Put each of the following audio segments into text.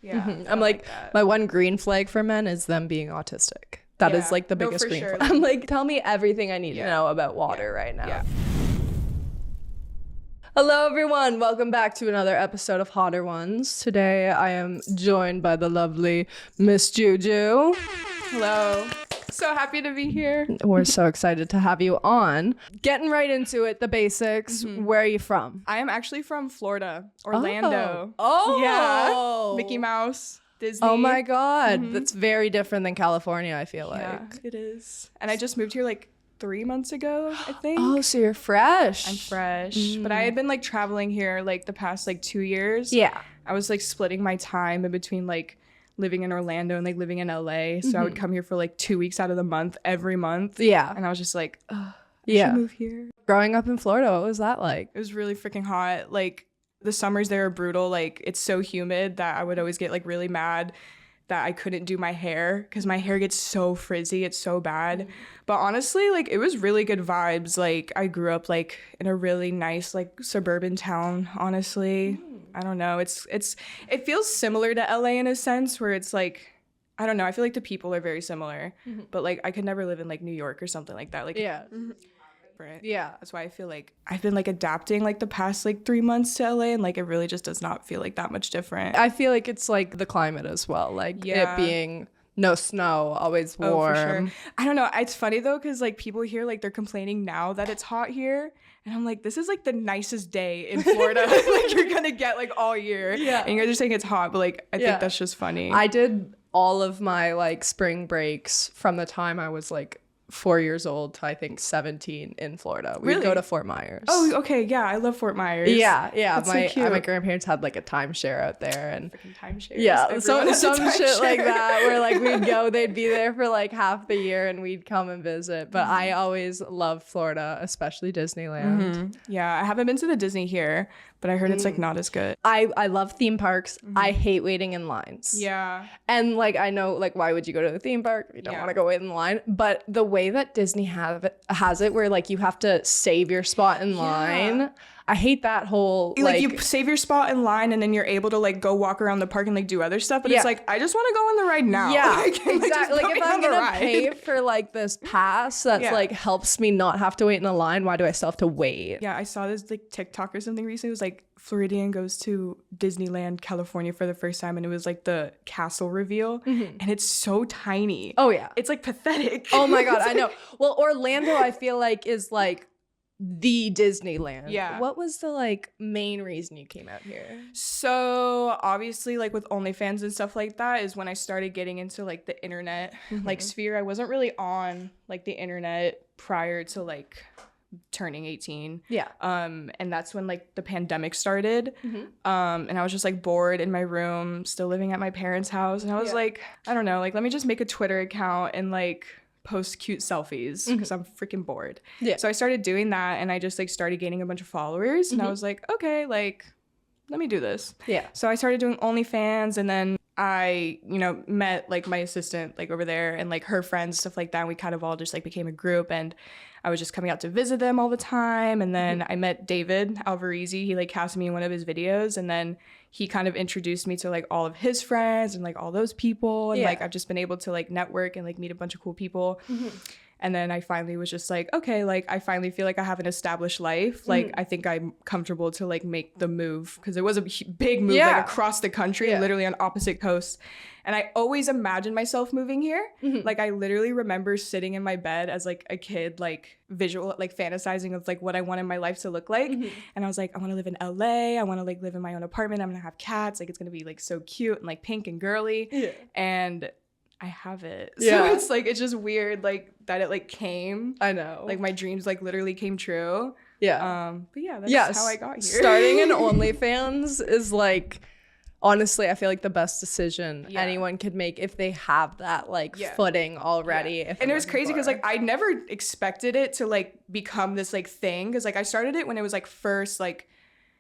Yeah. I'm like my one green flag for men is them being autistic. That is like the biggest green flag. I'm like, tell me everything I need to know about water right now. Yeah. Hello everyone, welcome back to another episode of Hotter Ones. Today I am joined by the lovely Miss Juju. Hello. So happy to be here. We're so excited to have you on. Getting right into it, the basics. Where are you from? I am actually from Florida, Orlando. Oh. Yeah. Mickey Mouse, Disney. Oh my God. That's very different than California, I feel like. Yeah, it is. And I just moved here like 3 months ago, I think. Oh, so you're fresh. I'm fresh. But I had been like traveling here like the past like 2 years. Yeah. I was like splitting my time in between like living in Orlando and like living in LA. So I would come here for like 2 weeks out of the month every month. Yeah. And I was just like, I should move here. Growing up in Florida, what was that like? It was really freaking hot. Like the summers there are brutal. Like it's so humid that I would always get like really mad that I couldn't do my hair because my hair gets so frizzy. It's so bad. But honestly, like it was really good vibes. Like I grew up like in a really nice like suburban town, honestly. I don't know. It feels similar to LA in a sense where it's like, I don't know. I feel like the people are very similar, but like I could never live in like New York or something like that. Like different. Yeah. That's why I feel like I've been like adapting like the past like 3 months to LA and like it really just does not feel like that much different. I feel like it's like the climate as well. Like it being no snow, always warm. Oh, for sure. I don't know. It's funny though, because like people here, like they're complaining now that it's hot here. And I'm like, this is like the nicest day in Florida like you're gonna get like all year. Yeah. And you guys are saying it's hot, but like I think that's just funny. I did all of my like spring breaks from the time I was like 4 years old to I think 17 in Florida. We'd go to Fort Myers. Oh, okay. Yeah, I love Fort Myers. Yeah. That's so cute. My grandparents had like a timeshare out there and freaking timeshare. Yeah, some shit like that where like we'd go, they'd be there for like half the year and we'd come and visit. But I always loved Florida, especially Disneyland. Yeah, I haven't been to the Disney here, but I heard it's like not as good. I love theme parks. I hate waiting in lines. Yeah. And like I know like why would you go to the theme park if you don't want to go wait in line? But the way that Disney has it where like you have to save your spot in line. I hate that whole like you save your spot in line and then you're able to like go walk around the park and like do other stuff. But it's like I just want to go on the ride now. Yeah, like, exactly. Like if I'm gonna pay for like this pass that's like helps me not have to wait in a line, why do I still have to wait? Yeah, I saw this like TikTok or something recently. It was like Floridian goes to Disneyland, California for the first time, and it was like the castle reveal, and it's so tiny. Oh yeah, it's like pathetic. Oh my God, I know. Well, Orlando, I feel like is like the Disneyland. Yeah. What was the like main reason you came out here? So obviously like with OnlyFans and stuff like that is when I started getting into like the internet like sphere. I wasn't really on like the internet prior to like turning 18. Yeah. And that's when like the pandemic started. And I was just like bored in my room, still living at my parents' house. And I was like, I don't know, like let me just make a Twitter account and like post cute selfies because I'm freaking bored. Yeah. So I started doing that and I just like started gaining a bunch of followers and I was like, okay, like let me do this. Yeah. So I started doing OnlyFans and then I, you know, met like my assistant like over there and like her friends, stuff like that. And we kind of all just like became a group and I was just coming out to visit them all the time. And then I met David Alvarezi. He like cast me in one of his videos and then he kind of introduced me to like all of his friends and like all those people. And like I've just been able to like network and like meet a bunch of cool people. And then I finally was just like, okay, like I finally feel like I have an established life. Like I think I'm comfortable to like make the move because it was a big move like across the country, literally on opposite coasts. And I always imagined myself moving here. Like I literally remember sitting in my bed as like a kid, like visual, like fantasizing of like what I wanted my life to look like. And I was like, I want to live in LA. I want to like live in my own apartment. I'm going to have cats. Like it's going to be like so cute and like pink and girly. And I have it. So it's like, it's just weird like that it like came. I know. Like my dreams like literally came true. Yeah. But yeah, that's how I got here. Starting an OnlyFans is like, honestly, I feel like the best decision anyone could make if they have that like footing already. And it was crazy because like I never expected it to like become this like thing because like I started it when it was like first like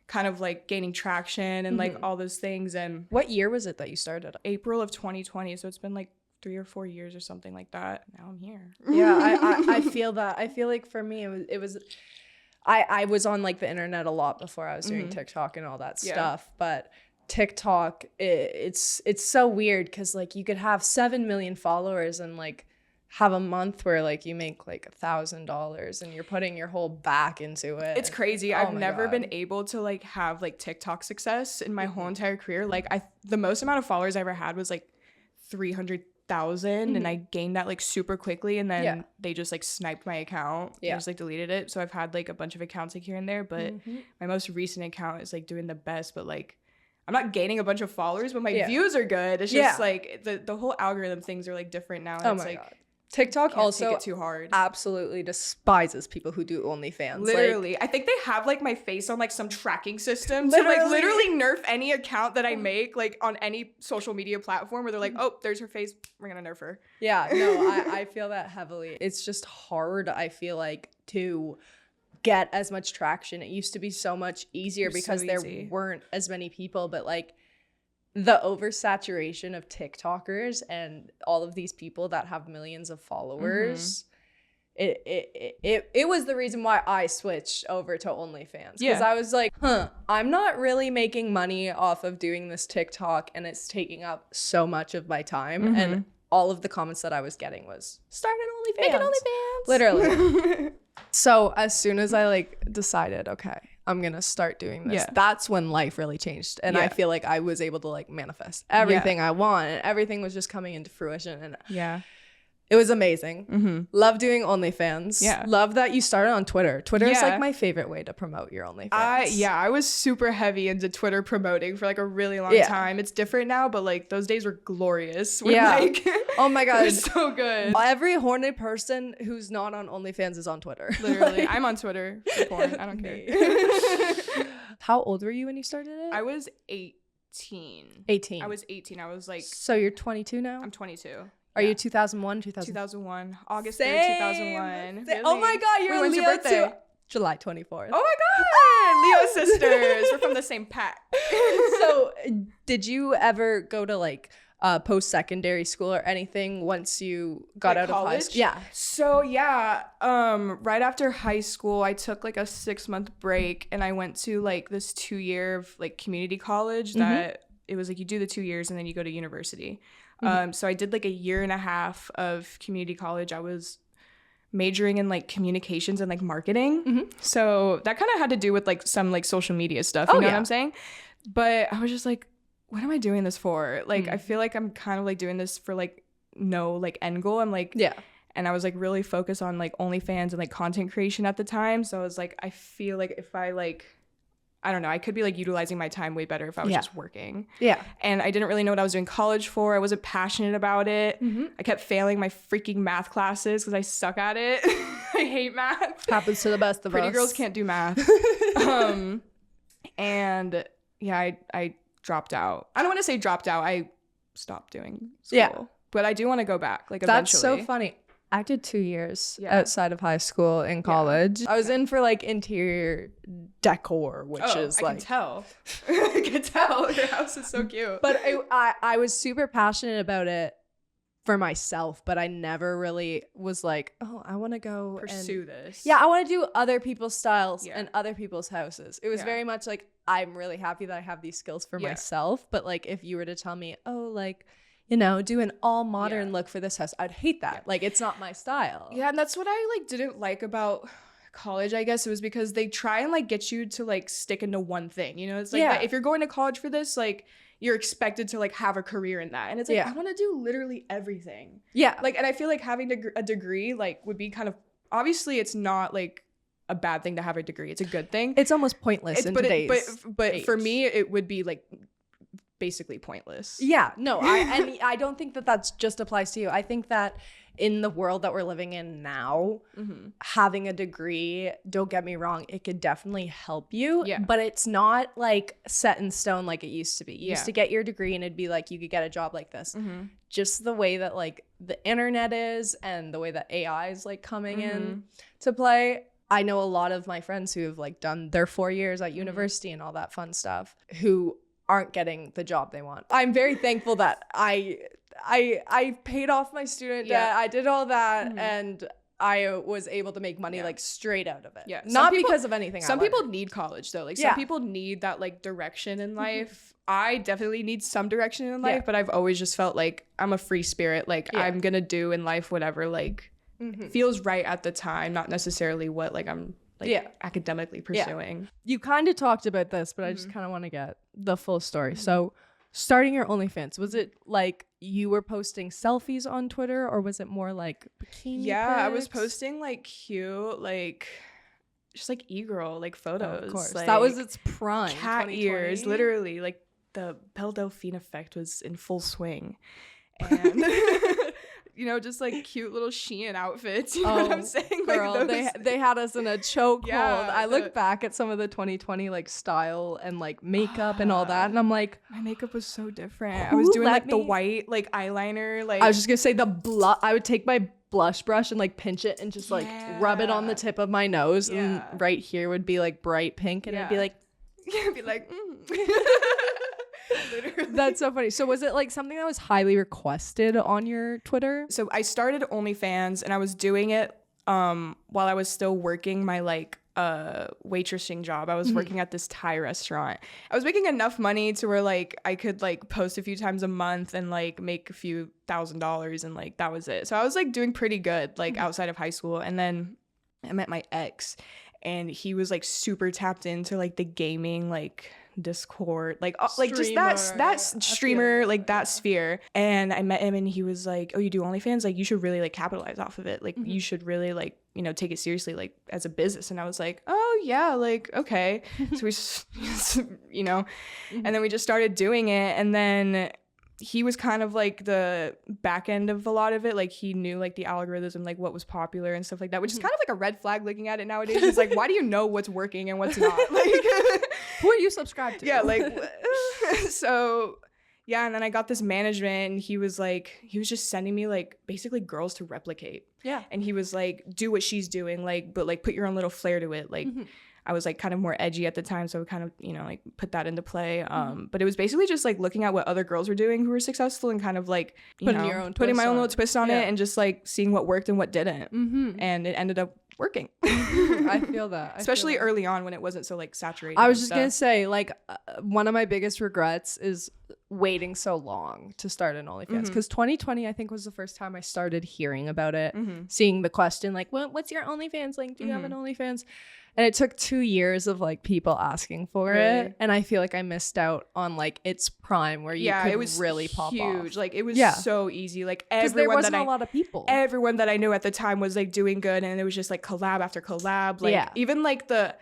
kind of like gaining traction and like all those things. And what year was it that you started? April of 2020. So it's been like 3 or 4 years or something like that. Now I'm here. Yeah, I feel that. I feel like for me it was I was on like the internet a lot before I was doing TikTok and all that stuff, but TikTok, it's so weird because like you could have 7 million followers and like have a month where like you make like $1,000 and you're putting your whole back into it. It's crazy. I've never been able to like have like TikTok success in my whole entire career. Like the most amount of followers I ever had was like 300,000 and I gained that like super quickly, and then they just like sniped my account. Yeah. Just like deleted it. So I've had like a bunch of accounts like here and there, but my most recent account is like doing the best, but like I'm not gaining a bunch of followers, but my views are good. It's just like the whole algorithm things are like different now. And it's like God. TikTok also take it too hard. Absolutely despises people who do OnlyFans. Literally. I think they have like my face on like some tracking system to like literally nerf any account that I make like on any social media platform where they're like, oh, there's her face, we're gonna nerf her. Yeah, no, I feel that heavily. It's just hard, I feel like, to get as much traction. It used to be so much easier because there weren't as many people, but like the oversaturation of TikTokers and all of these people that have millions of followers, it was the reason why I switched over to OnlyFans. Because I was like, I'm not really making money off of doing this TikTok and it's taking up so much of my time. And all of the comments that I was getting was, start an OnlyFans. Make an OnlyFans. Literally. So as soon as I like decided, okay, I'm gonna start doing this, that's when life really changed. And I feel like I was able to like manifest everything I want, and everything was just coming into fruition. And it was amazing. Love doing OnlyFans. Love that you started on Twitter. Twitter is like my favorite way to promote your OnlyFans. I was super heavy into Twitter promoting for like a really long time. It's different now, but like those days were glorious. Like, oh my God. It was so good. Every horny person who's not on OnlyFans is on Twitter. Literally. I'm on Twitter for porn. I don't care. How old were you when you started it? I was 18. 18. I was 18. I was like... So you're 22 now? I'm 22. Are you 2001, 2001, August 3rd, 2001. Really? Oh my God, you're when's Leo your birthday? too. July 24th. Oh my God, Leo sisters. We're from the same pack. So did you ever go to like post-secondary school or anything once you got out of high school? Yeah. So right after high school, I took like a 6-month break and I went to like this 2-year of like community college that it was like you do the 2 years and then you go to university. So I did like a 1.5 years of community college. I was majoring in like communications and like marketing. So that kind of had to do with like some like social media stuff. You know what I'm saying? But I was just like, what am I doing this for? Like, I feel like I'm kind of like doing this for like no like end goal. I'm like, and I was like really focused on like OnlyFans and like content creation at the time. So I was like, I feel like if I like, I don't know, I could be like utilizing my time way better if I was just working. And I didn't really know what I was doing college for. I wasn't passionate about it. I kept failing my freaking math classes because I suck at it. I hate math. Happens to the best of us. Pretty girls can't do math. And I dropped out. I don't want to say dropped out. I stopped doing school. But I do want to go back, like eventually. That's so funny. I did 2 years outside of high school in college. I was in for like interior decor, which is like... I can tell. Your house is so cute. But I was super passionate about it for myself, but I never really was like, oh, I want to go pursue this. Yeah, I want to do other people's styles and other people's houses. It was very much like, I'm really happy that I have these skills for myself. But like, if you were to tell me, oh, like, you know, do an all modern look for this house, I'd hate that. Like, it's not my style. Yeah, and that's what I like didn't like about college, I guess. It was because they try and like get you to like stick into one thing. You know, it's like if you're going to college for this, like you're expected to like have a career in that. And it's like, I want to do literally everything. Yeah. Like, and I feel like having a degree like would be kind of, obviously it's not like a bad thing to have a degree. It's a good thing. It's almost pointless in today's but age. For me, it would be like basically pointless. Yeah, no, I don't think that that's just applies to you. I think that in the world that we're living in now, having a degree, don't get me wrong, it could definitely help you, but it's not like set in stone like it used to be. You used to get your degree and it'd be like you could get a job like this. Just the way that like the internet is and the way that AI is like coming in to play. I know a lot of my friends who have like done their 4 years at university and all that fun stuff who aren't getting the job they want. I'm very thankful that I paid off my student debt. I did all that and I was able to make money like straight out of it. Yeah. Not because of anything. Some people need college though. Like some people need that like direction in life. I definitely need some direction in life, but I've always just felt like I'm a free spirit. Like I'm going to do in life whatever like feels right at the time, not necessarily what like I'm like academically pursuing. You kind of talked about this, but I just kind of want to get the full story. So starting your OnlyFans, was it like you were posting selfies on Twitter, or was it more like bikini pics? I was posting like cute, like just like e-girl like photos. Of course. Like, that was its prime. Cat ears, literally. Like the Belle Delphine effect was in full swing. And you know, just like cute little Shein outfits. You know what I'm saying? Girl, like they had us in a chokehold. Yeah, I look back at some of the 2020 like style and like makeup and all that, and I'm like, my makeup was so different. I was doing like the white like eyeliner. Like I was just gonna say I would take my blush brush and like pinch it and just like rub it on the tip of my nose, and right here would be like bright pink, and I'd be like, Literally. That's so funny. So was it like something that was highly requested on your Twitter? So I started OnlyFans and I was doing it while I was still working my like waitressing job. I was working at this Thai restaurant. I was making enough money to where like I could like post a few times a month and like make a few $1,000s, and like that was it. So I was like doing pretty good like outside of high school. And then I met my ex, and he was like super tapped into like the gaming like Discord, like just that streamer, like that sphere. And I met him, and he was like, oh, you do OnlyFans? Like you should really like capitalize off of it. Like you should really like, you know, take it seriously like as a business. And I was like, oh yeah, like okay. So we you know, and then we just started doing it. And then he was kind of like the back end of a lot of it. Like he knew like the algorithm, like what was popular and stuff like that, which is kind of like a red flag looking at it nowadays. It's like, why do you know what's working and what's not? Like who are you subscribed to? Yeah, like so yeah. And then I got this management, and he was just sending me like basically girls to replicate. Yeah. And he was like, do what she's doing, like, but like put your own little flair to it. Like I was like kind of more edgy at the time, so I kind of, you know, like put that into play. But it was basically just like looking at what other girls were doing who were successful, and kind of like putting my own little twist on it, and just like seeing what worked and what didn't. And it ended up working. I feel that. Especially early on when it wasn't so like saturated. I was just gonna say, like, one of my biggest regrets is waiting so long to start an OnlyFans, because 2020 I think was the first time I started hearing about it, seeing the question like, what's your OnlyFans link? Do you have an OnlyFans? And it took 2 years of like people asking for it, and I feel like I missed out on like its prime where you could really pop off. Like it was so easy. Like because there wasn't a lot of people. Everyone that I knew at the time was like doing good, and it was just like collab after collab. Like even like the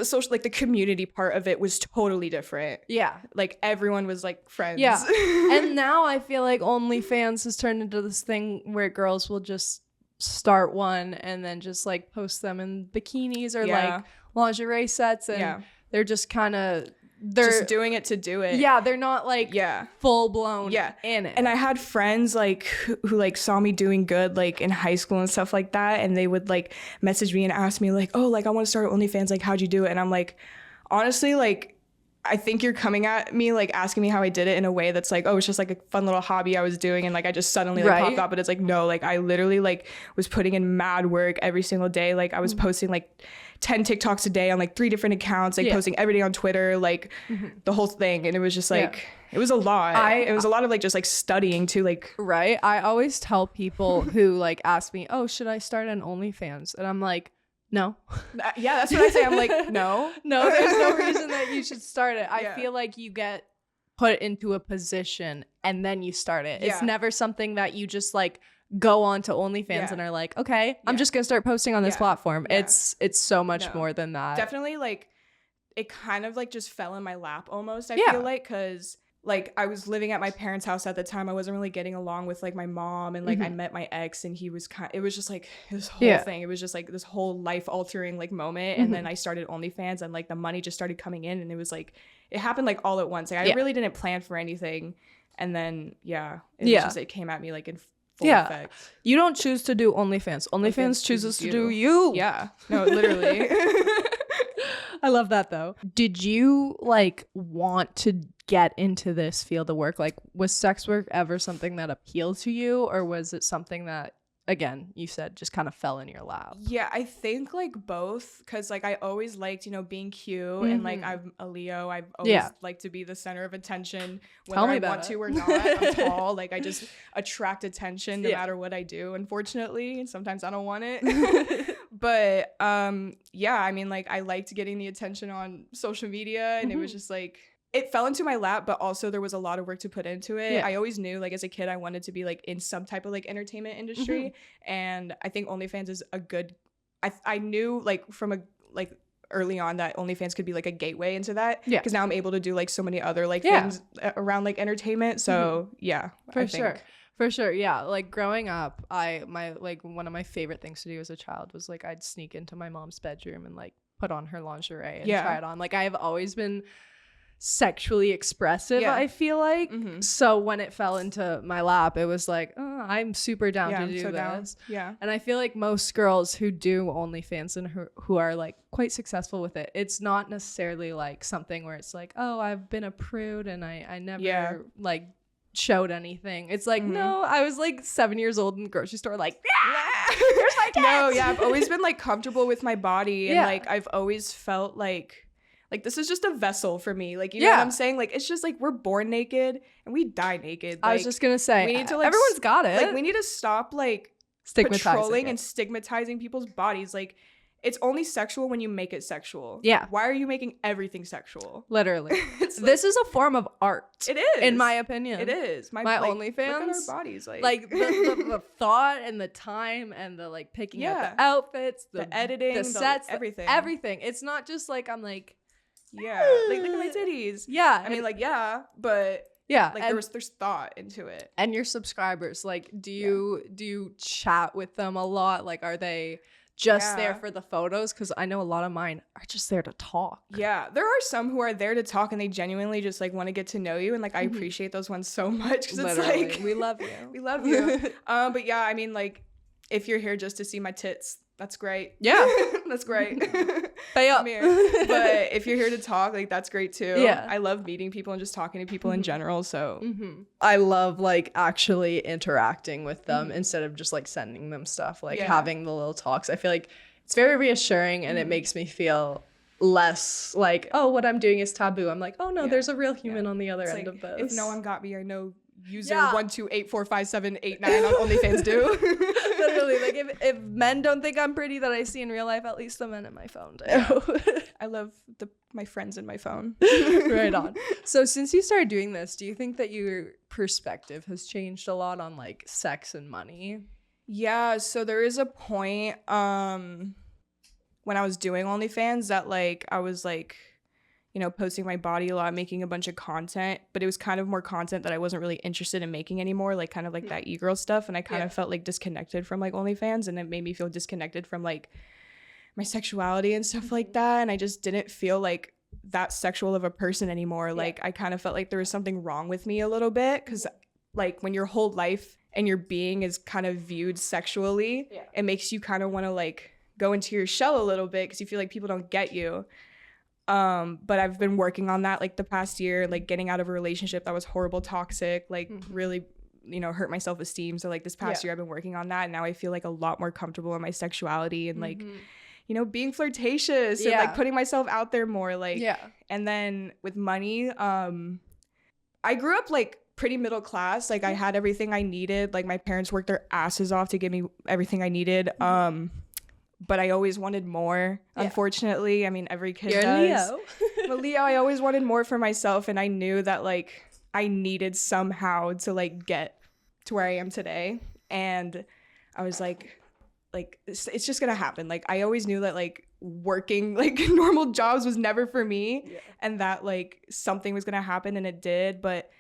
social, like the community part of it was totally different. Yeah, like everyone was like friends. Yeah, and now I feel like OnlyFans has turned into this thing where girls will just start one and then just like post them in bikinis or like lingerie sets, and they're just kind of just doing it to do it. Yeah, they're not like full blown in it. And I had friends like who like saw me doing good like in high school and stuff like that, and they would like message me and ask me like, oh, like I want to start OnlyFans, like how'd you do it? And I'm like, honestly, like I think you're coming at me like asking me how I did it in a way that's like, oh, it's just like a fun little hobby I was doing, and like I just suddenly like popped up. But it's like, no, like I literally like was putting in mad work every single day. Like I was posting like 10 TikToks a day on like 3 different accounts, like posting every day on Twitter, like the whole thing. And it was just like it was a lot. It was a lot of like just like studying too, like I always tell people who like ask me, oh, should I start an OnlyFans? And I'm like, no. Yeah, that's what I say. I'm like, no, there's no reason that you should start it. I feel like you get put into a position and then you start it. It's never something that you just like go on to OnlyFans and are like, okay, I'm just gonna start posting on this platform. It's so much more than that. Definitely, like it kind of like just fell in my lap almost. I feel like, because like I was living at my parents' house at the time. I wasn't really getting along with like my mom, and like I met my ex, and he was it was just like this whole thing. It was just like this whole life altering like moment. And then I started OnlyFans, and like the money just started coming in, and it was like it happened like all at once. Like I really didn't plan for anything, and then it came at me like in full effect. You don't choose to do OnlyFans. OnlyFans chooses to do you. Yeah, no, literally. I love that though. Did you like want to get into this field of work? Like, was sex work ever something that appealed to you, or was it something that again, you said just kind of fell in your lap? Yeah, I think like both, because like I always liked, you know, being cute, and like I'm a Leo. I've always liked to be the center of attention, whether I want to or not. I'm tall. Like I just attract attention no matter what I do, unfortunately. And sometimes I don't want it. But yeah, I mean, like I liked getting the attention on social media, and it was just like, it fell into my lap, but also there was a lot of work to put into it. I always knew, like, as a kid, I wanted to be, like, in some type of, like, entertainment industry. And I think OnlyFans is a good... I knew, like, from, early on that OnlyFans could be, like, a gateway into that. Yeah. Because now I'm able to do, like, so many other, like, things around, like, entertainment. So, yeah. For sure. Yeah. Like, growing up, one of my favorite things to do as a child was, like, I'd sneak into my mom's bedroom and, like, put on her lingerie and try it on. Like, I have always been sexually expressive, I feel like. So when it fell into my lap, it was like, oh, I'm super down to do this. And I feel like most girls who do OnlyFans and who are like quite successful with it, it's not necessarily like something where it's like, oh, I've been a prude and I never like showed anything. It's like, no, I was like 7 years old in the grocery store, like, here's my tits. No, I've always been like comfortable with my body, and like I've always felt like this is just a vessel for me. Like, you know what I'm saying? Like, it's just like we're born naked and we die naked. Like, I was just gonna say, we need to, like, everyone's got it. Like, we need to stop like patrolling and stigmatizing people's bodies. Like, it's only sexual when you make it sexual. Yeah. Why are you making everything sexual? Literally. This is a form of art. It is. In my opinion. It is. My like, OnlyFans. Look at our bodies. Like the thought and the time and the like picking out the outfits, the editing, the sets, everything. Everything. It's not just like I'm like, like look at my titties. Yeah. I mean, like, but like there's thought into it. And your subscribers, like, do you chat with them a lot? Like, are they just there for the photos? Because I know a lot of mine are just there to talk. Yeah, there are some who are there to talk and they genuinely just like want to get to know you, and like I appreciate those ones so much, because it's like, we love you. We love you. But yeah, I mean, like, if you're here just to see my tits, that's great. Yeah. That's great. Pay up. But if you're here to talk, like, that's great too. Yeah. I love meeting people and just talking to people in general. So I love like actually interacting with them instead of just like sending them stuff, like having the little talks. I feel like it's very reassuring, and it makes me feel less like, oh, what I'm doing is taboo. I'm like, oh no, there's a real human on the other end of this. If no one got me, I know user 1284578 on OnlyFans do. Literally, like if men don't think I'm pretty that I see in real life, at least the men in my phone do. I love my friends in my phone. Right on. So since you started doing this, do you think that your perspective has changed a lot on like sex and money? Yeah, so there is a point when I was doing OnlyFans that like I was like, you know, posting my body a lot, making a bunch of content, but it was kind of more content that I wasn't really interested in making anymore, like kind of like that e-girl stuff, and I kind of felt like disconnected from like OnlyFans, and it made me feel disconnected from like my sexuality and stuff like that, and I just didn't feel like that sexual of a person anymore. Like I kind of felt like there was something wrong with me a little bit, because like when your whole life and your being is kind of viewed sexually, it makes you kind of want to like go into your shell a little bit, because you feel like people don't get you. But I've been working on that like the past year, like getting out of a relationship that was horrible, toxic, like really, you know, hurt my self-esteem. So like this past year I've been working on that, and now I feel like a lot more comfortable in my sexuality and like, you know, being flirtatious and like putting myself out there more, like, and then with money, I grew up like pretty middle class. Like I had everything I needed. Like my parents worked their asses off to give me everything I needed. But I always wanted more, unfortunately. I mean, every kid does. Leo. But Leo, I always wanted more for myself, and I knew that, like, I needed somehow to, like, get to where I am today. And I was like, it's just gonna happen. Like, I always knew that, like, working, like, normal jobs was never for me, and that, like, something was gonna happen, and it did. But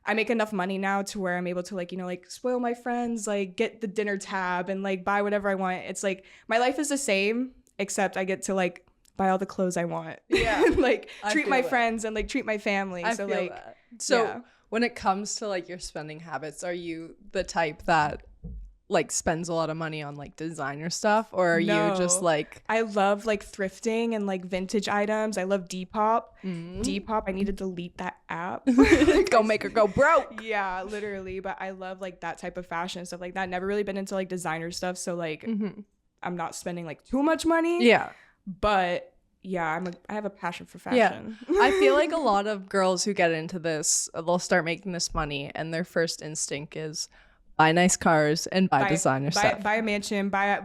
I make enough money now to where I'm able to, like, you know, like, spoil my friends, like, get the dinner tab and, like, buy whatever I want. It's, like, my life is the same, except I get to, like, buy all the clothes I want. Yeah. Like, treat my friends and, like, treat my family. I feel that. So when it comes to, like, your spending habits, are you the type that like spends a lot of money on like designer stuff, or are you just like I love like thrifting and like vintage items. I love Depop. Depop, I need to delete that app. Go make her go broke. Yeah, literally. But I love like that type of fashion and stuff like that. Never really been into like designer stuff, so like I'm not spending like too much money. Yeah. But yeah, I have a passion for fashion. Yeah. I feel like a lot of girls who get into this, they'll start making this money and their first instinct is buy nice cars and buy designer stuff. Buy a mansion, buy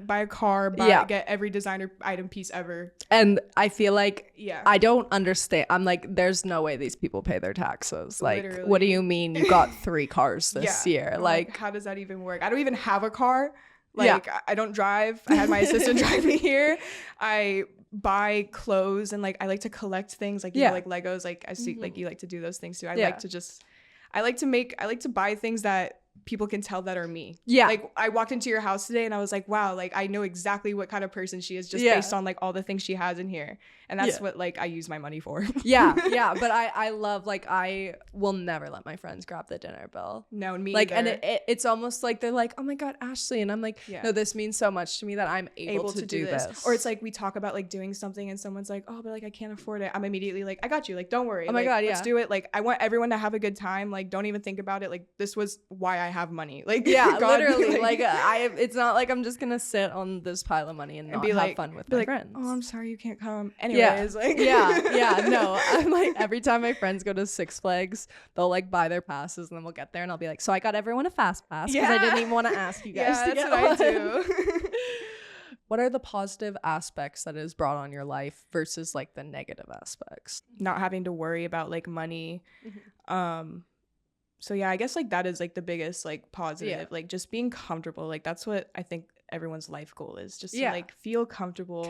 a car, get every designer item piece ever. And I feel like I don't understand. I'm like, there's no way these people pay their taxes. Like, literally. What do you mean you got 3 cars this year? Like, how does that even work? I don't even have a car. Like, I don't drive. I had my assistant drive me here. I buy clothes and like I like to collect things like you know, like Legos. Like I see like you like to do those things too. I like to buy things that people can tell that are me. Yeah. Like I walked into your house today and I was like, wow, like I know exactly what kind of person she is just based on like all the things she has in here. And that's what like I use my money for. Yeah. But I love, like, I will never let my friends grab the dinner bill. No, me like either. And it's almost like they're like, oh my God, Ashley. And I'm like, no, this means so much to me that I'm able to do this. Or it's like we talk about like doing something and someone's like, oh, but like I can't afford it. I'm immediately like, I got you. Like, don't worry. Oh my God, let's do it. Like I want everyone to have a good time. Like don't even think about it. Like this was why I have money. Like God, literally. like it's not like I'm just gonna sit on this pile of money and not be have like, fun with my friends. Oh, I'm sorry you can't come. Anyways, no, I'm like, every time my friends go to Six Flags, they'll like buy their passes and then we'll get there and I'll be like, so I got everyone a fast pass because I didn't even want to ask you guys to get that's what I do. What are the positive aspects that it has brought on your life versus like the negative aspects? Not having to worry about like money. So yeah, I guess like that is like the biggest like positive, like just being comfortable. Like that's what I think everyone's life goal is, just to like feel comfortable,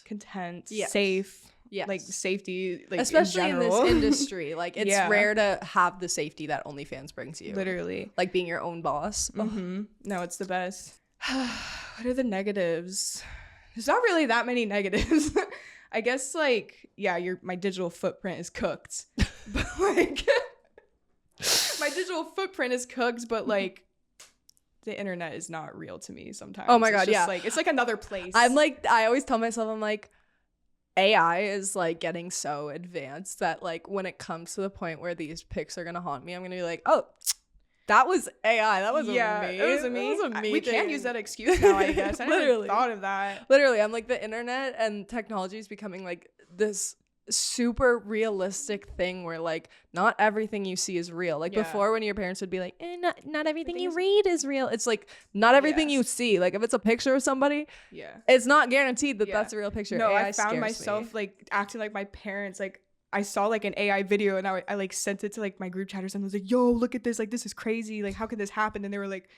content, safe. Yeah, like safety, like especially in this industry, like it's rare to have the safety that OnlyFans brings you. Literally, like being your own boss. No, it's the best. What are the negatives? There's not really that many negatives. I guess like my digital footprint is cooked, but like my digital footprint is cooked, but like the internet is not real to me sometimes. Oh my God, like it's like another place. I'm like, I always tell myself, I'm like, AI is like getting so advanced that like when it comes to the point where these pics are gonna haunt me, I'm gonna be like, oh, that was AI. That wasn't me. It was me. We can't use that excuse now, I guess. I never even thought of that. Literally, I'm like, the internet and technology is becoming like this super realistic thing where like not everything you see is real. Like before, when your parents would be like, not everything you read is real. It's like not everything you see. Like if it's a picture of somebody, it's not guaranteed that that's a real picture. No, AI I found myself like acting like my parents. Like I saw like an AI video and I like sent it to like my group chatters and I was like, yo, look at this. Like this is crazy. Like how could this happen? And they were like,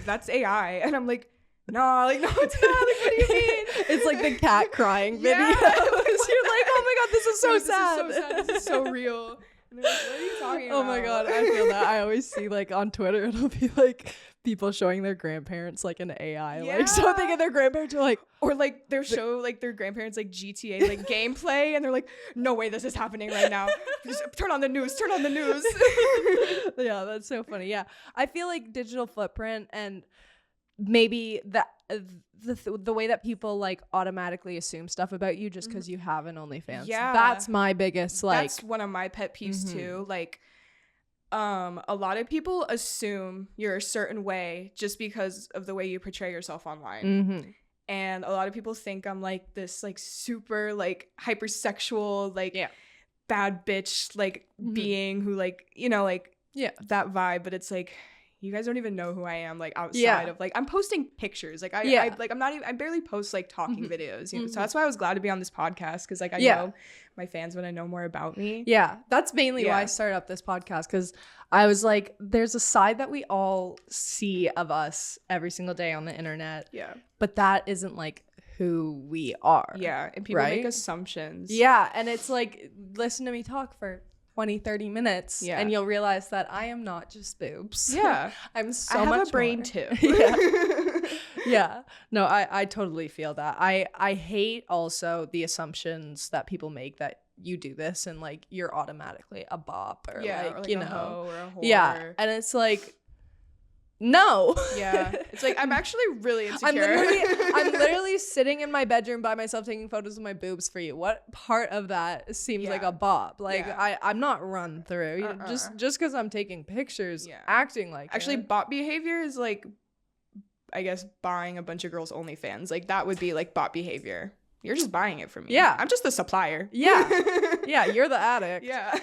that's AI. And I'm like, no, it's not. Like, what do you mean? It's like the cat crying video. You're like, oh my God, this is so sad. This is so sad. This is so real. And they're like, what are you talking about? Oh my God, I feel that. I always see like on Twitter, it'll be like people showing their grandparents like an AI, like something, and their grandparents are like, or like their show like their grandparents like GTA like gameplay, and they're like, no way this is happening right now. Just turn on the news. Yeah, that's so funny. Yeah, I feel like digital footprint and maybe the way that people like automatically assume stuff about you just because you have an OnlyFans. Yeah, that's my biggest like. That's one of my pet peeves too. Like, a lot of people assume you're a certain way just because of the way you portray yourself online. And a lot of people think I'm like this like super like hypersexual like bad bitch like being who like, you know, like that vibe, but it's like, you guys don't even know who I am like outside of like I'm posting pictures like I like I'm not even I barely post like talking videos, you know. So that's why I was glad to be on this podcast, because like I know my fans want to know more about me. That's mainly why I started up this podcast, because I was like, there's a side that we all see of us every single day on the internet, but that isn't like who we are. And people make assumptions. And it's like, listen to me talk for 20-30 minutes and you'll realize that I am not just boobs. I'm so much more. I have a brain too. No, I totally feel that. I hate also the assumptions that people make that you do this and like you're automatically a bop or like you know, a hoe or a whore. And it's like, No. Yeah. It's like, I'm actually really insecure. I'm literally sitting in my bedroom by myself taking photos of my boobs for you. What part of that seems like a bop? Like, I'm not run through. Just because I'm taking pictures, acting like actually, bot behavior is like, I guess, buying a bunch of girls' OnlyFans. Like, that would be like bot behavior. You're just buying it from me. Yeah. I'm just the supplier. Yeah. Yeah, you're the addict. Yeah.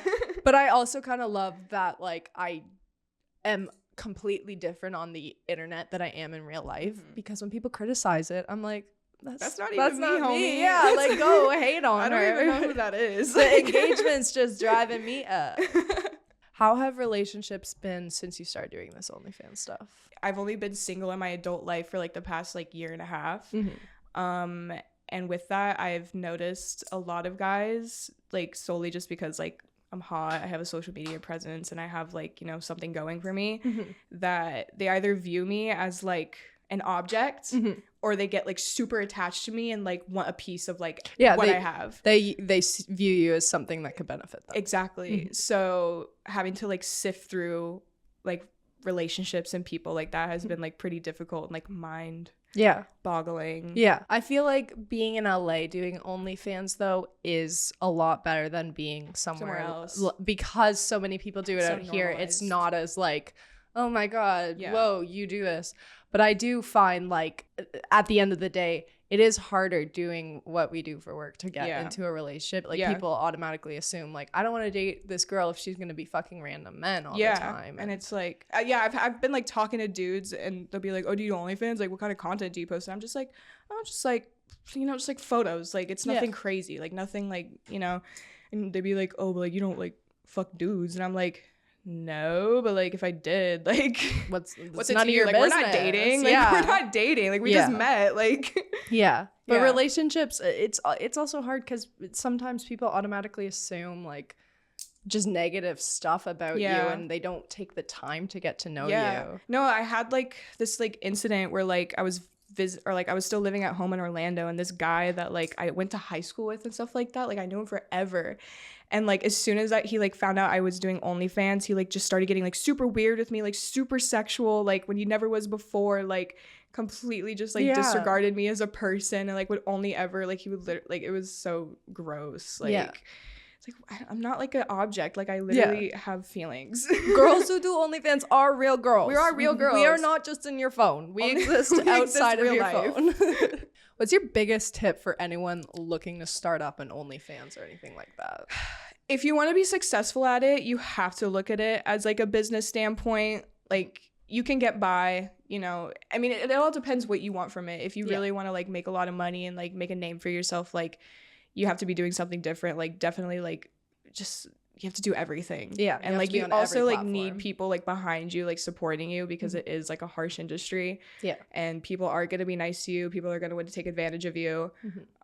But I also kind of love that, like, I am completely different on the internet than I am in real life, because when people criticize it, I'm like, that's not even me, homie. Yeah, like, go hate on her. I don't even know who that is. The engagement's just driving me up. How have relationships been since you started doing this OnlyFans stuff? I've only been single in my adult life for like the past like year and a half. And with that, I've noticed a lot of guys, like, solely just because like I'm hot, I have a social media presence, and I have, like, you know, something going for me, that they either view me as like an object, or they get like super attached to me and like want a piece of like what I have. They view you as something that could benefit them. Exactly. So having to like sift through like relationships and people like that has been like pretty difficult and like mind boggling. Yeah. I feel like being in LA doing OnlyFans though is a lot better than being somewhere else, because so many people do it out here. It's not as like, oh my God, whoa, you do this. But I do find like at the end of the day, it is harder doing what we do for work to get into a relationship. Like people automatically assume like, I don't want to date this girl if she's going to be fucking random men all the time. And it's like, I've been like talking to dudes and they'll be like, oh, do you do OnlyFans? Like, what kind of content do you post? And I'm just like, oh, just like, you know, just like photos. Like, it's nothing crazy. Like, nothing like, you know, and they'd be like, oh, but like, you don't like fuck dudes. And I'm like, no, but like if I did, like what's none of your like business. We're not dating. Like we're not dating. Like we just met. Like but relationships, it's also hard because sometimes people automatically assume like just negative stuff about you, and they don't take the time to get to know you. No, I had like this like incident where like I was I was still living at home in Orlando, and this guy that like I went to high school with and stuff like that, like I knew him forever. And like as soon as he like found out I was doing OnlyFans, he like just started getting like super weird with me, like super sexual, like when he never was before, like completely just like disregarded me as a person, and like would only ever like he would like it was so gross. Like it's like I'm not like an object. Like I literally have feelings. Girls who do OnlyFans are real girls. We are real girls. We are not just in your phone. We exist outside of your phone. What's your biggest tip for anyone looking to start up an OnlyFans or anything like that? If you want to be successful at it, you have to look at it as like a business standpoint. Like you can get by, you know, I mean, it all depends what you want from it. If you really want to like make a lot of money and like make a name for yourself, like you have to be doing something different. Like definitely like just you have to do everything. And like you also like need people like behind you, like supporting you, because it is like a harsh industry. And people are going to be nice to you. People are going to want to take advantage of you.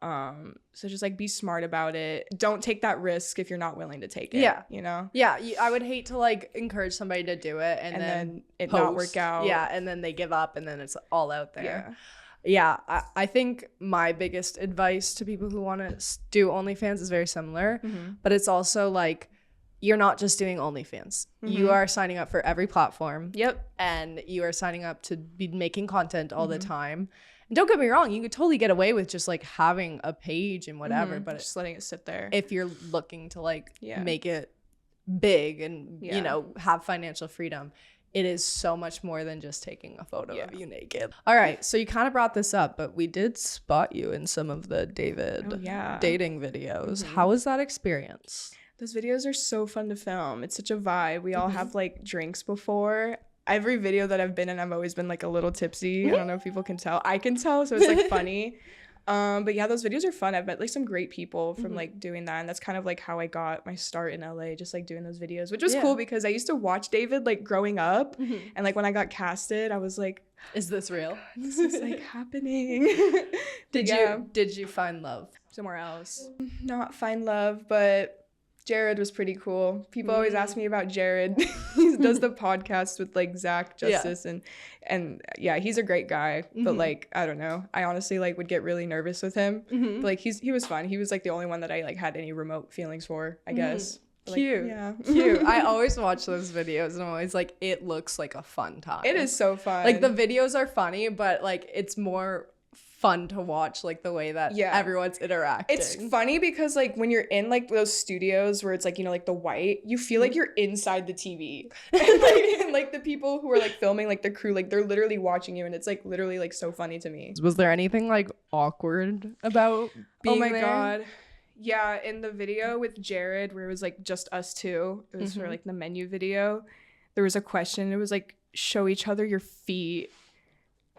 So just like be smart about it. Don't take that risk if you're not willing to take it. You know? I would hate to like encourage somebody to do it and then it not work out. And then they give up and then it's all out there. I think my biggest advice to people who want to do OnlyFans is very similar, but it's also like, you're not just doing OnlyFans. You are signing up for every platform. And you are signing up to be making content all the time. And don't get me wrong, you could totally get away with just like having a page and whatever, but just letting it sit there. If you're looking to like make it big and, you know, have financial freedom, it is so much more than just taking a photo of you naked. All right, so you kind of brought this up, but we did spot you in some of the David dating videos. How was that experience? Those videos are so fun to film. It's such a vibe. We all have like drinks before. Every video that I've been in, I've always been like a little tipsy. I don't know if people can tell. I can tell, so it's like funny. But yeah, those videos are fun. I've met like some great people from like doing that, and that's kind of like how I got my start in LA, just like doing those videos, which was cool because I used to watch David like growing up, and like when I got casted, I was like, is this real? This is like happening. Did you find love somewhere else? Not find love, but Jared was pretty cool. People always ask me about Jared. He does the podcast with like Zach Justice and yeah, he's a great guy. But like, I don't know. I honestly like would get really nervous with him. But like he was fun. He was like the only one that I like had any remote feelings for, I guess. Cute. Yeah. Cute. I always watch those videos and I'm always like, it looks like a fun time. It is so fun. Like the videos are funny, but like it's more fun to watch like the way that everyone's interacting. It's funny because like when you're in like those studios where it's like, you know, like the white, you feel like you're inside the TV. And like the people who are like filming, like the crew, like they're literally watching you, and it's like literally like so funny to me. Was there anything like awkward about being there? God. Yeah, in the video with Jared where it was like just us two, it was for like the menu video, there was a question. It was like, show each other your feet.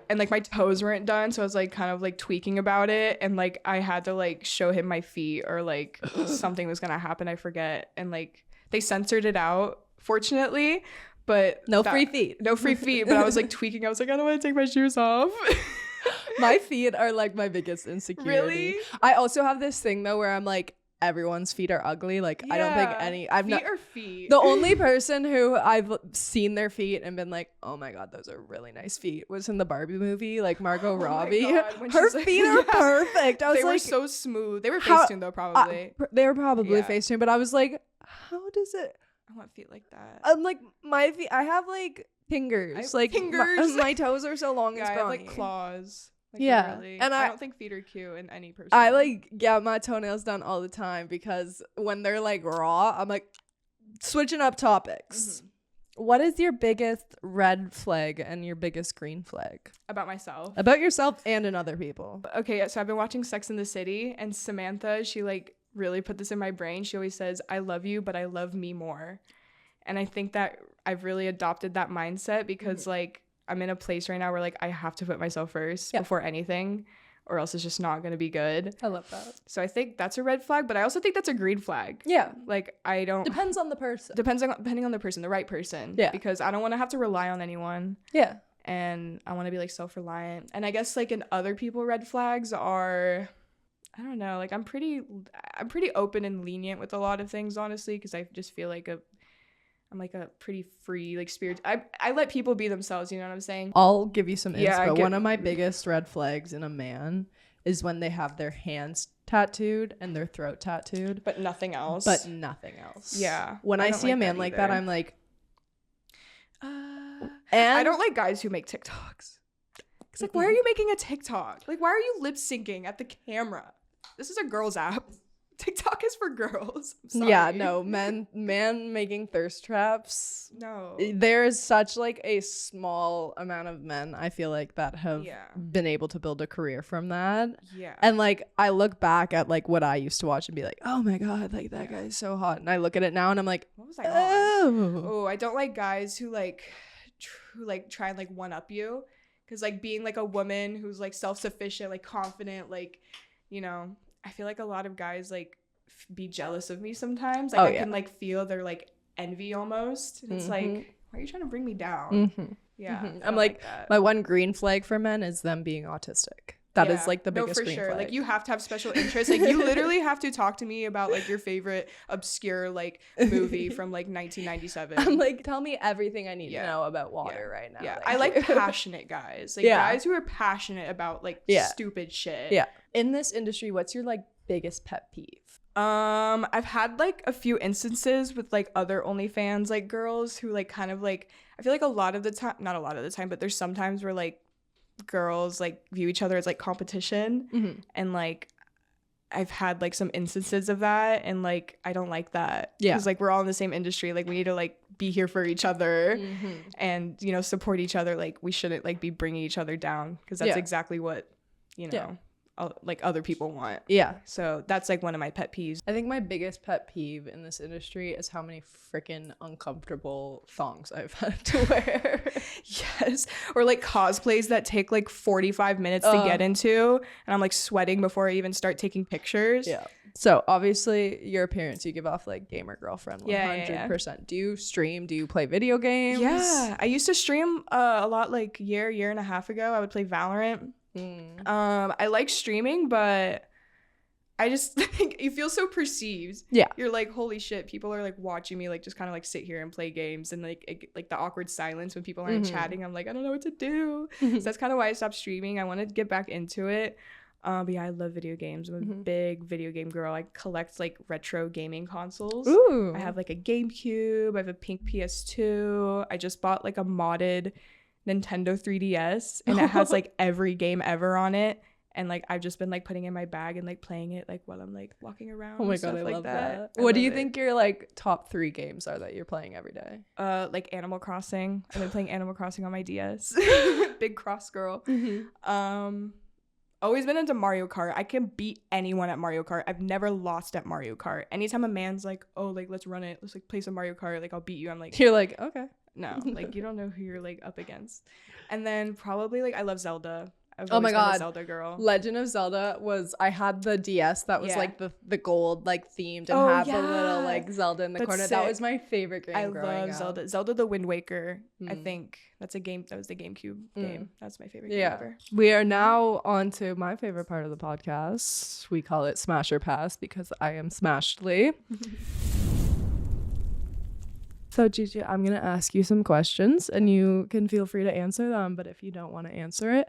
And like my toes weren't done, so I was like kind of like tweaking about it, and like I had to like show him my feet, or like something was gonna happen, I forget. And like they censored it out, fortunately, but no free feet. But I was like tweaking. I was like, I don't want to take my shoes off. My feet are like my biggest insecurity. Really? I also have this thing though where I'm like, everyone's feet are ugly. Like I don't think feet. The only person who I've seen their feet and been like, oh my god, those are really nice feet, was in the Barbie movie, like Margot Robbie. Her feet are perfect. I was they were like, so smooth. They were Facetune though, probably. They were probably Facetune, but I was like, how does it? I want feet like that. I'm like, my feet. I have like fingers. My toes are so long and I scrawny. have like claws. Like, yeah, really. and I don't think feet are cute in any person. I like get my toenails done all the time because when they're like raw, I'm like switching up topics. What is your biggest red flag and your biggest green flag about myself? About yourself and in other people. Okay, so I've been watching Sex and the City, and Samantha, she like really put this in my brain. She always says, I love you, but I love me more. And I think that I've really adopted that mindset because like I'm in a place right now where like I have to put myself first before anything, or else it's just not going to be good. I love that. So I think that's a red flag, but I also think that's a green flag. Yeah. Like I don't. Depends on the person. Depending on the person, the right person. Yeah. Because I don't want to have to rely on anyone. Yeah. And I want to be like self-reliant. And I guess like in other people, red flags are, I don't know, like I'm pretty open and lenient with a lot of things, honestly, because I just feel like I'm like a pretty free like spirit. I let people be themselves, you know what I'm saying? I'll give you some inspo. One of my biggest red flags in a man is when they have their hands tattooed and their throat tattooed, but nothing else. Yeah. When I see a man like that, I'm like, and I I don't like guys who make TikToks. It's like, why are you making a TikTok? Like, why are you lip syncing at the camera? This is a girl's app. TikTok is for girls. Yeah, no, man making thirst traps. No. There is such like a small amount of men, I feel like, that have been able to build a career from that. Yeah. And like I look back at like what I used to watch and be like, oh my god, like that guy is so hot. And I look at it now and I'm like, what was I on? Oh, I don't like guys who try and like one up you. Because like being like a woman who's like self-sufficient, like confident, like, you know, I feel like a lot of guys like be jealous of me sometimes. Like I can like feel their like envy almost. And it's like, why are you trying to bring me down? Yeah. I'm like my one green flag for men is them being autistic. That is like the biggest green flag. Like you have to have special interests. Like you literally have to talk to me about like your favorite obscure like movie from like 1997. I'm like, tell me everything I need to know about water right now. Yeah. Like, I like passionate guys. Like guys who are passionate about like stupid shit. Yeah. In this industry, what's your like biggest pet peeve? I've had like a few instances with like other OnlyFans like girls who like kind of like, I feel like a lot of the time, not a lot of the time, but there's sometimes where like girls like view each other as like competition, and like I've had like some instances of that, and like I don't like that. Because like we're all in the same industry, like we need to like be here for each other and, you know, support each other. Like we shouldn't like be bringing each other down, because that's exactly what, you know, like other people want. So that's like one of my pet peeves. I think my biggest pet peeve in this industry is how many freaking uncomfortable thongs I've had to wear. Yes. Or like cosplays that take like 45 minutes to get into, and I'm like sweating before I even start taking pictures. So obviously your appearance, you give off like gamer girlfriend 100%. Yeah. Do you stream? Do you play video games? Yeah. I used to stream a lot like year and a half ago. I would play Valorant. I like streaming, but I just think you feel so perceived. You're like, holy shit, people are like watching me like just kind of like sit here and play games, and like like the awkward silence when people aren't chatting. I'm like, I don't know what to do. So that's kind of why I stopped streaming. I want to get back into it. But yeah, I love video games. I'm a big video game girl. I collect like retro gaming consoles. Ooh. I have like a GameCube. I have a pink PS2. I just bought like a modded Nintendo 3DS, and it has like every game ever on it. And like I've just been like putting it in my bag and like playing it like while I'm like walking around. Oh my god, I love that. What do you think your like top 3 games are that you're playing every day? Like Animal Crossing. I've been playing Animal Crossing on my DS. Big cross girl. Always been into Mario Kart. I can beat anyone at Mario Kart. I've never lost at Mario Kart. Anytime a man's like, oh, like let's run it, let's like play some Mario Kart, like I'll beat you, I'm like, you're like, okay. No, like you don't know who you're like up against. And then probably like I love Zelda. Oh my god, a Zelda girl. Legend of Zelda was, I had the DS that was like the gold like themed and had the little like Zelda in the corner. Sick. That was my favorite game. I love Zelda. Zelda the Wind Waker. I think that's a game. That was the GameCube game. That's my favorite game ever. We are now on to my favorite part of the podcast. We call it Smash or Pass because I am smashedly. So Juju, I'm gonna ask you some questions and you can feel free to answer them. But if you don't want to answer it,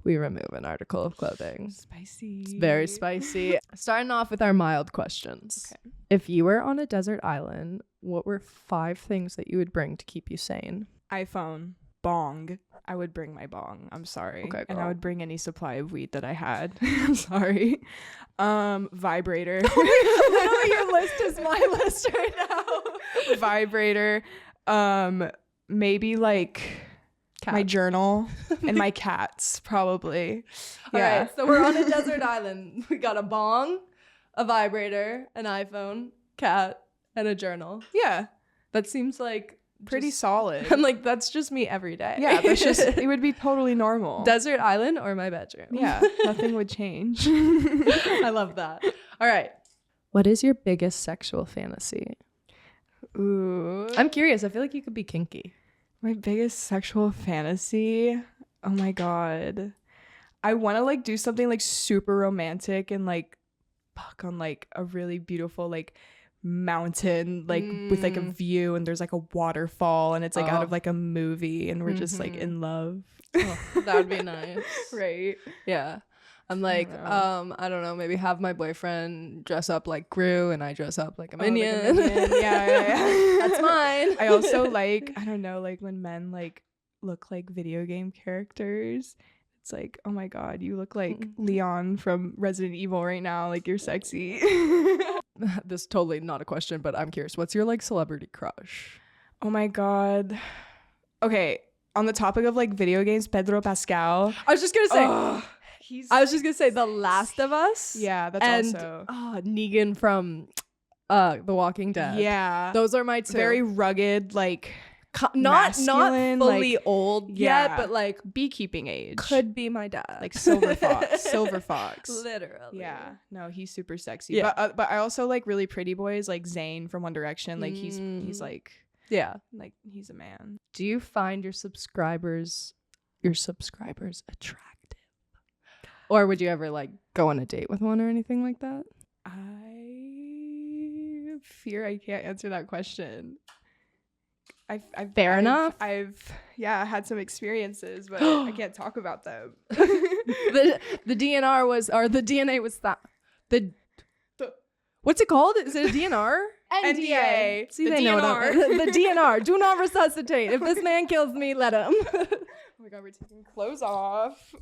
we remove an article of clothing. Spicy. It's very spicy. Starting off with our mild questions. Okay. If you were on a desert island, what were 5 things that you would bring to keep you sane? iPhone. Bong. I would bring my bong. I'm sorry. Okay, and I would bring any supply of weed that I had. I'm sorry. Vibrator. Literally your list is my list right now. Vibrator. Maybe like my journal and my cats, probably. All right, so we're on a desert island. We got a bong, a vibrator, an iPhone, cat, and a journal. Yeah. That seems like pretty solid. I'm like, that's just me every day. Yeah, that's just, it would be totally normal. Desert island or my bedroom. Yeah, nothing would change. I love that. All right. What is your biggest sexual fantasy? Ooh. I'm curious. I feel like you could be kinky. My biggest sexual fantasy? Oh my god. I want to like do something like super romantic and like fuck on like a really beautiful like mountain like with like a view, and there's like a waterfall and it's like out of like a movie and we're just like in love. That would be nice. Right? Yeah. I'm like, I don't know, maybe have my boyfriend dress up like Gru and I dress up like a minion. Like a minion. Yeah. That's mine. I also like, I don't know, like when men like look like video game characters. It's like, oh my god, you look like Leon from Resident Evil right now. Like you're sexy. This is totally not a question, but I'm curious. What's your like celebrity crush? Oh my god. Okay, on the topic of like video games, Pedro Pascal. I was just gonna say The Last of Us. Yeah, that's and, also Negan from The Walking Dead. Yeah, those are my 2. Very rugged, like not fully like, old yet, but like beekeeping age. Could be my dad, like Silver Fox. Literally. Yeah, no, he's super sexy. Yeah. But I also like really pretty boys like Zayn from One Direction. Like he's like, yeah, like he's a man. Do you find your subscribers attractive? Or would you ever like go on a date with one or anything like that? I fear I can't answer that question. I've had some experiences, but I can't talk about them. the DNR was, or the DNA was that what's it called? Is it a DNR? NDA. See, they know the DNR. Do not resuscitate. If this man kills me, let him. Oh my god, we're taking clothes off.